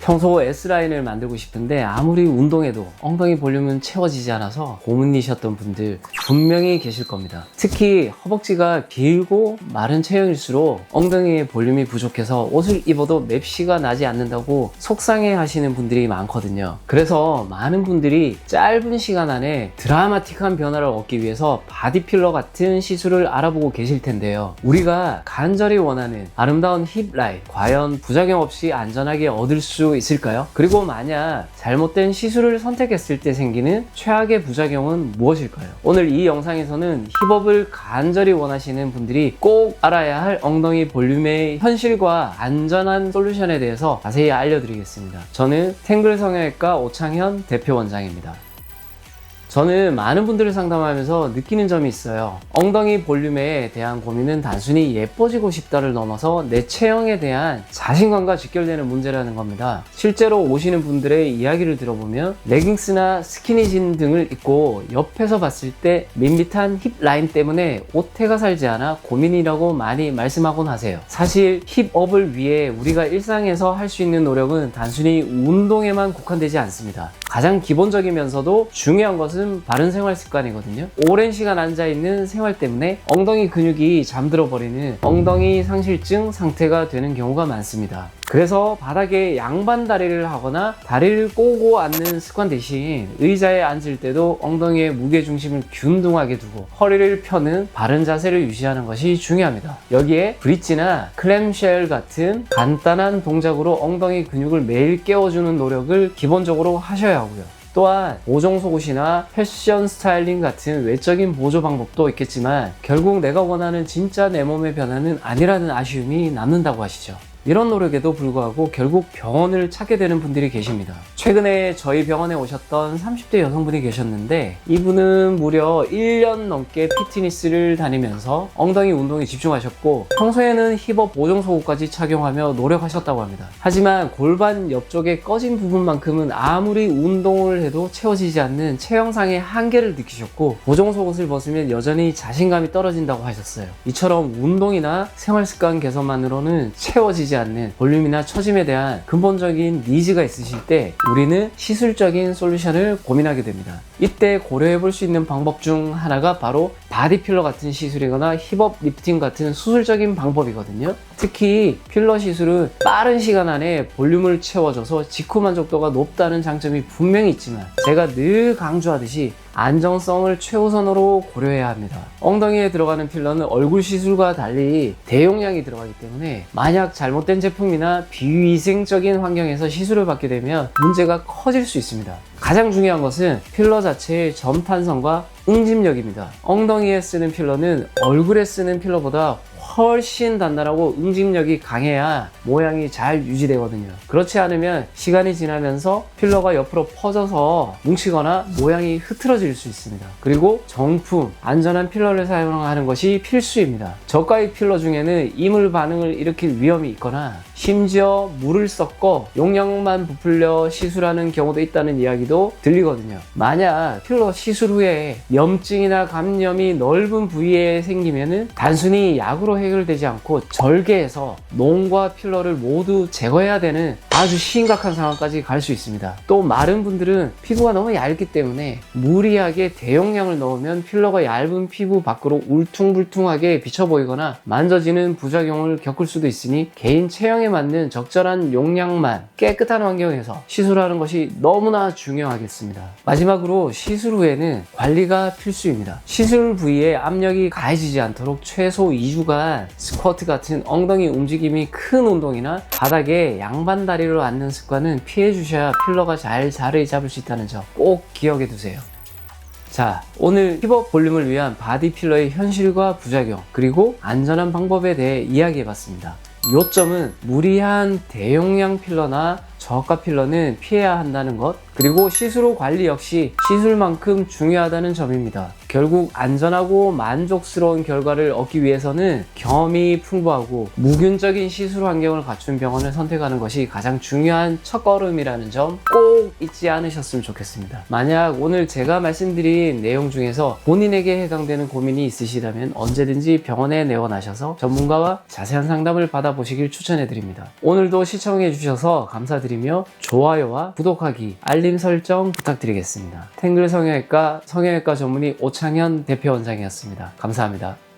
평소 S라인을 만들고 싶은데 아무리 운동해도 엉덩이 볼륨은 채워지지 않아서 고민이셨던 분들 분명히 계실 겁니다. 특히 허벅지가 길고 마른 체형일수록 엉덩이의 볼륨이 부족해서 옷을 입어도 맵시가 나지 않는다고 속상해 하시는 분들이 많거든요. 그래서 많은 분들이 짧은 시간 안에 드라마틱한 변화를 얻기 위해서 바디필러 같은 시술을 알아보고 계실 텐데요. 우리가 간절히 원하는 아름다운 힙 라인, 과연 부작용 없이 안전하게 얻을 수 있을까요? 그리고 만약 잘못된 시술을 선택했을 때 생기는 최악의 부작용은 무엇일까요? 오늘 이 영상에서는 힙업을 간절히 원하시는 분들이 꼭 알아야 할 엉덩이 볼륨의 현실과 안전한 솔루션에 대해서 자세히 알려드리겠습니다. 저는 탱글 성형외과 오창현 대표 원장입니다. 저는 많은 분들을 상담하면서 느끼는 점이 있어요. 엉덩이 볼륨에 대한 고민은 단순히 예뻐지고 싶다를 넘어서 내 체형에 대한 자신감과 직결되는 문제라는 겁니다. 실제로 오시는 분들의 이야기를 들어보면 레깅스나 스키니진 등을 입고 옆에서 봤을 때 밋밋한 힙 라인 때문에 옷태가 살지 않아 고민이라고 많이 말씀하곤 하세요. 사실 힙업을 위해 우리가 일상에서 할 수 있는 노력은 단순히 운동에만 국한되지 않습니다. 가장 기본적이면서도 중요한 것은 바른 생활 습관이거든요. 오랜 시간 앉아있는 생활 때문에 엉덩이 근육이 잠들어 버리는 엉덩이 상실증 상태가 되는 경우가 많습니다. 그래서 바닥에 양반 다리를 하거나 다리를 꼬고 앉는 습관 대신 의자에 앉을 때도 엉덩이의 무게중심을 균등하게 두고 허리를 펴는 바른 자세를 유지하는 것이 중요합니다. 여기에 브릿지나 클램쉘 같은 간단한 동작으로 엉덩이 근육을 매일 깨워주는 노력을 기본적으로 하셔야 하고요. 또한 보정 속옷이나 패션 스타일링 같은 외적인 보조 방법도 있겠지만 결국 내가 원하는 진짜 내 몸의 변화는 아니라는 아쉬움이 남는다고 하시죠. 이런 노력에도 불구하고 결국 병원을 찾게 되는 분들이 계십니다. 최근에 저희 병원에 오셨던 30대 여성분이 계셨는데 이분은 무려 1년 넘게 피트니스를 다니면서 엉덩이 운동에 집중하셨고 평소에는 힙업 보정 속옷까지 착용하며 노력하셨다고 합니다. 하지만 골반 옆쪽에 꺼진 부분만큼은 아무리 운동을 해도 채워지지 않는 체형상의 한계를 느끼셨고 보정 속옷을 벗으면 여전히 자신감이 떨어진다고 하셨어요. 이처럼 운동이나 생활습관 개선만으로는 채워지지 않는 볼륨이나 처짐에 대한 근본적인 니즈가 있으실 때 우리는 시술적인 솔루션을 고민하게 됩니다. 이때 고려해 볼 수 있는 방법 중 하나가 바로 바디필러 같은 시술이거나 힙업 리프팅 같은 수술적인 방법이거든요. 특히 필러 시술은 빠른 시간 안에 볼륨을 채워줘서 직후 만족도가 높다는 장점이 분명히 있지만 제가 늘 강조하듯이 안정성을 최우선으로 고려해야 합니다. 엉덩이에 들어가는 필러는 얼굴 시술과 달리 대용량이 들어가기 때문에 만약 잘못된 제품이나 비위생적인 환경에서 시술을 받게 되면 문제가 커질 수 있습니다. 가장 중요한 것은 필러 자체의 점탄성과 응집력입니다. 엉덩이에 쓰는 필러는 얼굴에 쓰는 필러보다 훨씬 단단하고 응집력이 강해야 모양이 잘 유지되거든요. 그렇지 않으면 시간이 지나면서 필러가 옆으로 퍼져서 뭉치거나 모양이 흐트러질 수 있습니다. 그리고 정품, 안전한 필러를 사용하는 것이 필수입니다. 저가의 필러 중에는 이물 반응을 일으킬 위험이 있거나 심지어 물을 섞어 용량만 부풀려 시술하는 경우도 있다는 이야기도 들리거든요. 만약 필러 시술 후에 염증이나 감염이 넓은 부위에 생기면은 단순히 약으로 해결되지 않고 절개해서 놈과 필러를 모두 제거해야 되는 아주 심각한 상황까지 갈 수 있습니다. 또 마른 분들은 피부가 너무 얇기 때문에 무리하게 대용량을 넣으면 필러가 얇은 피부 밖으로 울퉁불퉁하게 비쳐 보이거나 만져지는 부작용을 겪을 수도 있으니 개인 체형에 맞는 적절한 용량만 깨끗한 환경에서 시술하는 것이 너무나 중요하겠습니다. 마지막으로 시술 후에는 관리가 필수입니다. 시술 부위에 압력이 가해지지 않도록 최소 2주간 스쿼트 같은 엉덩이 움직임이 큰 운동이나 바닥에 양반 다리로 앉는 습관은 피해 주셔야 필러가 잘 자리 잡을 수 있다는 점 꼭 기억해 두세요. 자, 오늘 힙업 볼륨을 위한 바디필러의 현실과 부작용 그리고 안전한 방법에 대해 이야기해 봤습니다. 요점은 무리한 대용량 필러나 저가 필러는 피해야 한다는 것, 그리고 시술 후 관리 역시 시술만큼 중요하다는 점입니다. 결국 안전하고 만족스러운 결과를 얻기 위해서는 경험이 풍부하고 무균적인 시술 환경을 갖춘 병원을 선택하는 것이 가장 중요한 첫걸음이라는 점 꼭 잊지 않으셨으면 좋겠습니다. 만약 오늘 제가 말씀드린 내용 중에서 본인에게 해당되는 고민이 있으시다면 언제든지 병원에 내원하셔서 전문가와 자세한 상담을 받아보시길 추천해드립니다. 오늘도 시청해주셔서 감사드리며 좋아요와 구독하기, 알림 설정 부탁드리겠습니다. 탱글 성형외과 전문의 오창현 대표 원장이었습니다. 감사합니다.